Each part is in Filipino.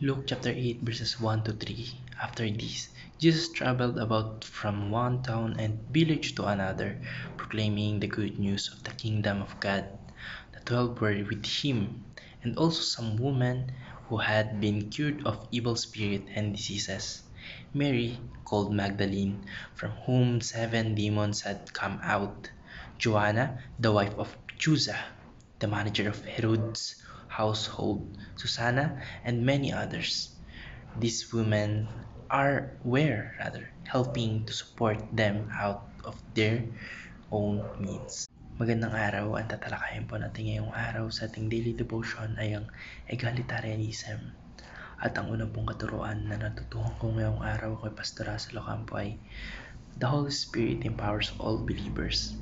Luke chapter 8 verses 1 to 3. After this, Jesus traveled about from one town and village to another, proclaiming the good news of the kingdom of God. The 12 were with him, and also some women who had been cured of evil spirits and diseases. Mary, called Magdalene, from whom 7 demons had come out. Joanna, the wife of Chuza, the manager of Herod's household, Susanna, and many others. These women were rather helping to support them out of their own means. Magandang araw, ang tatalakayin po natin ngayong araw sa ating daily devotion ay ang egalitarianism. At ang unang pong katuruan na natutuhan ko ngayong araw kay Pastor Russell Ocampo ay the Holy Spirit empowers all believers.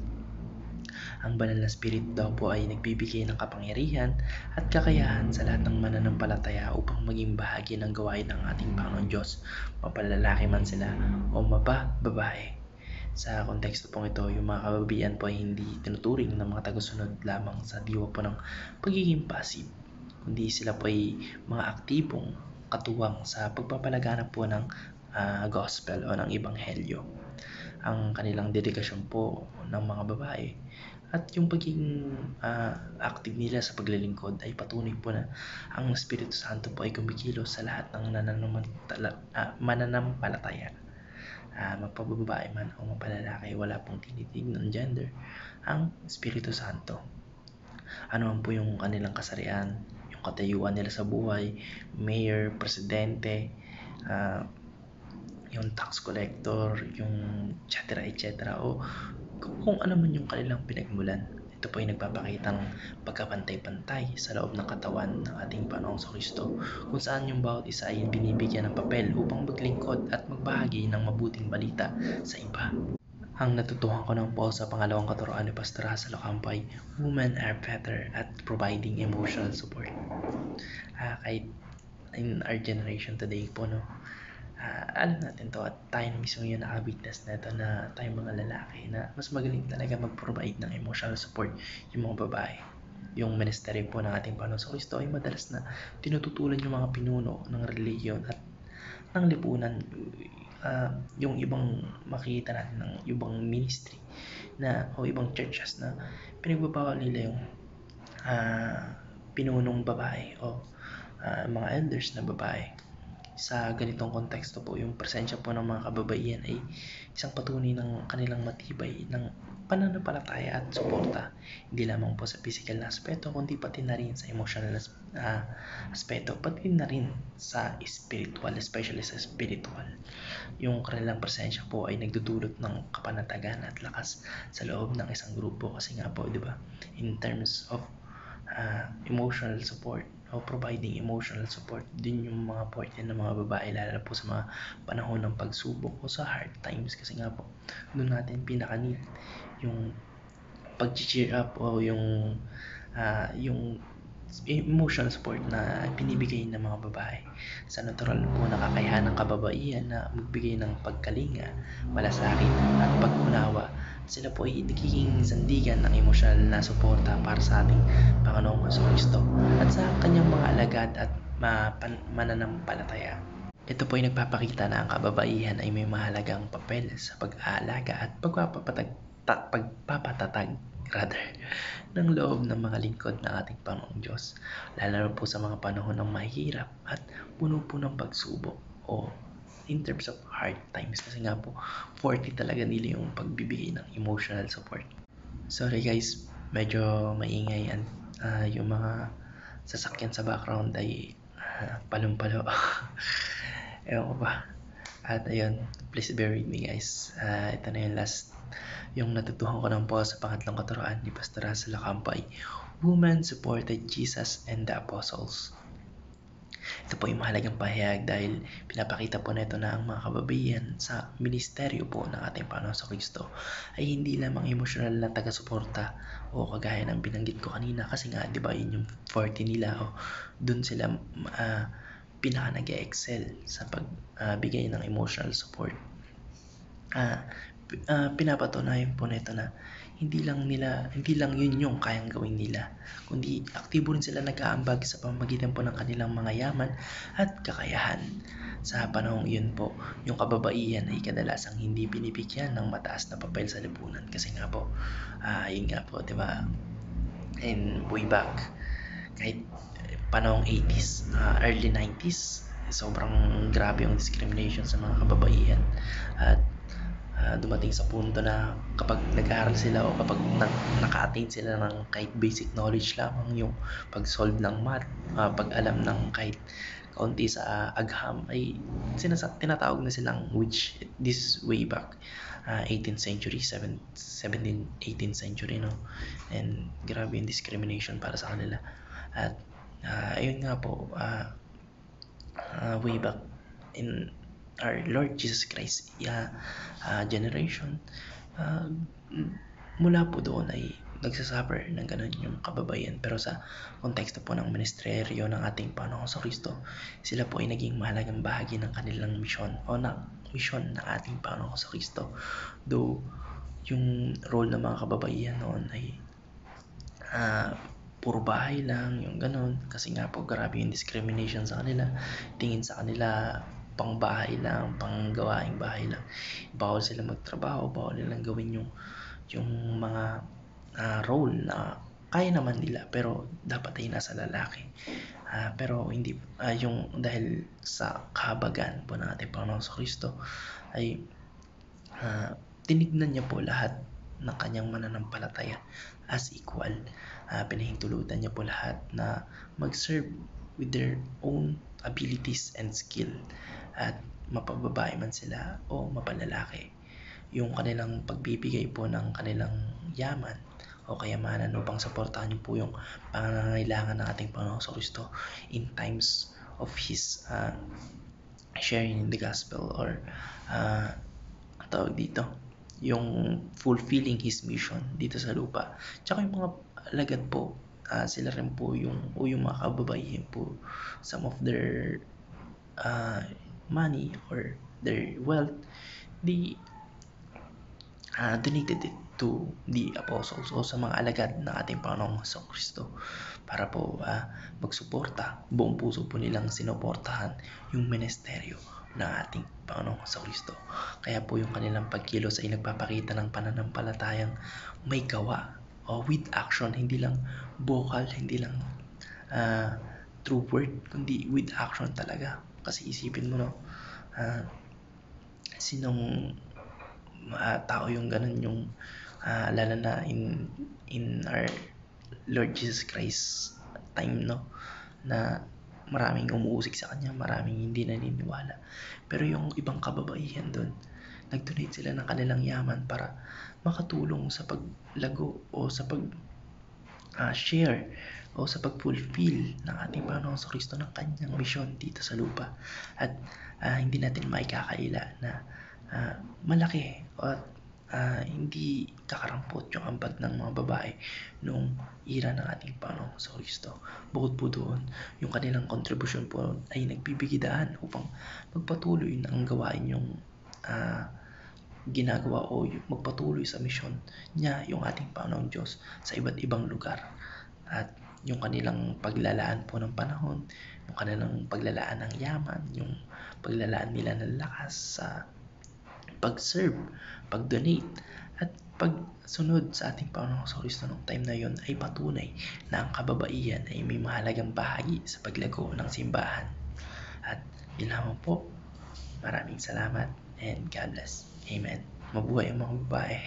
Ang banal na spirit daw po ay nagbibigay ng kapangyarihan at kakayahan sa lahat ng mananampalataya upang maging bahagi ng gawain ng ating Panginoon Diyos, mapalalaki man sila o babae. Sa konteksto pong ito, yung mga kababaihan po ay hindi tinuturing ng mga tagasunod lamang sa diwa po ng pagiging passive, kundi sila po ay mga aktibong katuwang sa pagpapalaganap po ng gospel o ng ebanghelyo. Ang kanilang dedikasyon po ng mga babae at yung pagiging active nila sa paglilingkod ay patunay po na ang Espiritu Santo po ay kumikilos sa lahat ng mananampalataya. Mapababae man o mapalalaki, wala pong tinitig ng gender ang Espiritu Santo. Ano man po yung kanilang kasarian, yung katayuan nila sa buhay, mayor, presidente, yung tax collector, yung etc. o kung ano man yung kanilang pinagmulan. Ito po ay nagpapakita ng pagkapantay-pantay sa loob ng katawan ng ating Panginoong Kristo, kung saan yung bawat isa ay binibigyan ng papel upang maglingkod at magbahagi ng mabuting balita sa iba. Ang natutuhan ko ng po sa pangalawang katuruan ni Pastor Russell Ocampo ay women are better at providing emotional support. Kahit in our generation today po, no, alam natin to at tayo mismo yung naka-witness na ito na tayo mga lalaki na mas magaling talaga mag-provide ng emotional support yung mga babae. Yung ministeryo po ng ating Panginoon Kristo ay madalas na tinututulan yung mga pinuno ng reliyon at ng lipunan. Yung ibang makikita natin ng ibang ministry na o ibang churches na pinagbabawal nila yung pinunong babae o mga elders na babae. Sa ganitong konteksto po, yung presensya po ng mga kababaihan ay isang patunay ng kanilang matibay ng pananampalataya at suporta, hindi lamang po sa physical na aspeto, kundi pati na rin sa emotional aspeto, pati na rin sa spiritual, especially sa spiritual. Yung kanilang presensya po ay nagdudulot ng kapanatagan at lakas sa loob ng isang grupo, kasi nga po, di ba, in terms of emotional support o providing emotional support din yung mga parte ng mga babae, lalo po sa mga panahon ng pagsubok o sa hard times, kasi nga po doon natin pinaka-need yung pag-cheer up o yung emotional support na binibigay ng mga babae. Sa natural po na kakayahan ng kababaihan na magbigay ng pagkalinga, malasakit at pag-unawa, sila po ay nagiging sandigan ng emosyonal na suporta para sa ating Panginoong Kristo at sa kanyang mga alagad at mananampalataya. Ito po ay nagpapakita na ang kababaihan ay may mahalagang papel sa pag-aalaga at pagpapatatag ng loob ng mga lingkod ng ating Panginoong Diyos, lalo po sa mga panahon ng mahirap at puno po ng pagsubok o in terms of hard times, kasi nga po 40 talaga nila yung pagbibigay ng emotional support. Sorry guys, medyo maingay yung mga sasakyan sa background ay palumpalo. Ewan ko ba. At ayun, please bear with me guys. Ito na yung last. Yung natutuhan ko ng po sa pangatlong katuruan ni Pastor Russell Ocampo ay women supported Jesus and the apostles. Ito po ay mahalagang pahayag dahil pinapakita po nito na ang mga kababaihan sa ministeryo po ng ating Panginoon Kristo ay hindi lamang emosyonal na taga-suporta o kagaya ng binanggit ko kanina, kasi nga di ba yun yung 40 nila o dun sila pinaka nag-excel sa pagbigay ng emotional support. Pinapatunayan po nito na hindi lang yun yung kayang gawin nila, kundi aktibo rin sila nag-aambag sa pamamagitan po ng kanilang mga yaman at kakayahan. Sa panahong iyon po, yung kababaihan ay kadalasang hindi binibigyan ng mataas na papel sa lipunan kasi nga po, yun nga po, 'di ba? And way back, kahit panahong 80s, early 90s, sobrang grabe yung discrimination sa mga kababaihan. At dumating sa punto na kapag nag-aaral sila o kapag naka-attain sila ng kahit basic knowledge lamang, yung pag-solve ng math, pag-alam ng kahit kaunti sa agham, ay tinatawag na silang witch. This way back 18th century, 17th, 18th century, no? And grabe yung discrimination para sa kanila. At ayun nga po, way back in our Lord Jesus Christ generation, mula po doon ay nagsasuffer ng ganun yung kababaihan. Pero sa konteksto po ng ministeryo ng ating Panginoong Kristo, sila po ay naging mahalagang bahagi ng kanilang misyon o ng misyon ng ating Panginoong Kristo. Though yung role ng mga kababaihan noon ay puro bahay lang, yung ganun. Kasi nga po, grabe yung discrimination sa kanila. Tingin sa kanila, pang bahay lang, pang gawaing bahay lang. Bawal sila magtrabaho, bawal nilang gawin yung mga role na kaya naman nila, pero dapat ay nasa lalaki. Pero hindi, yung dahil sa kahabagan po ng ating Panginoon sa Kristo, ay tinignan niya po lahat ng kanyang mananampalataya as equal. Pinahintulutan niya po lahat na mag-serve with their own abilities and skill, at mapababae man sila o mapalalaki. Yung kanilang pagbibigay po ng kanilang yaman o kayamanan upang suportahan niyo po yung pangangailangan ng ating Panginoon sa Kristo in times of His sharing the gospel, or tawag dito, yung fulfilling His mission dito sa lupa. Tsaka yung mga alagad po, sila rin po yung mga kababaihan po, some of their money or their wealth, they donated it to the apostles o sa mga alagad ng ating Panginoong Kristo para po magsuporta. Buong puso po nilang sinuportahan yung ministeryo ng ating Panginoong Kristo. Kaya po yung kanilang pagkilos ay nagpapakita ng pananampalatayang may gawa o with action, hindi lang vocal, hindi lang through word, kundi with action talaga. Kasi isipin mo, no, sinong tao yung ganun, yung lalo na in our Lord Jesus Christ time, no, na maraming umuusik sa kanya, maraming hindi naniniwala. Pero yung ibang kababaihan doon, nag-donate sila ng kanilang yaman para makatulong sa paglago o sa share o sa pag-fulfill ng ating Panginoong Kristo ng kanyang misyon dito sa lupa. At hindi natin maikakaila na malaki at hindi kakarampot yung ambag ng mga babae noong era ng ating Panginoong Kristo. Bukod po doon, yung kanilang kontribusyon po ay nagbibigidaan upang magpatuloy ng gawain yung ginagawa o magpatuloy sa misyon niya, yung ating Panginoong Diyos, sa iba't ibang lugar. At yung kanilang paglalaan po ng panahon, yung kanilang paglalaan ng yaman, yung paglalaan nila ng lakas sa pag-serve, pag-donate, at pagsunod sa ating Panginoong Kristo noong time na yon ay patunay na ang kababaihan ay may mahalagang bahagi sa paglago ng simbahan. At yun lamang po. Maraming salamat and God bless. Amen. Mabuhay ang mga babae.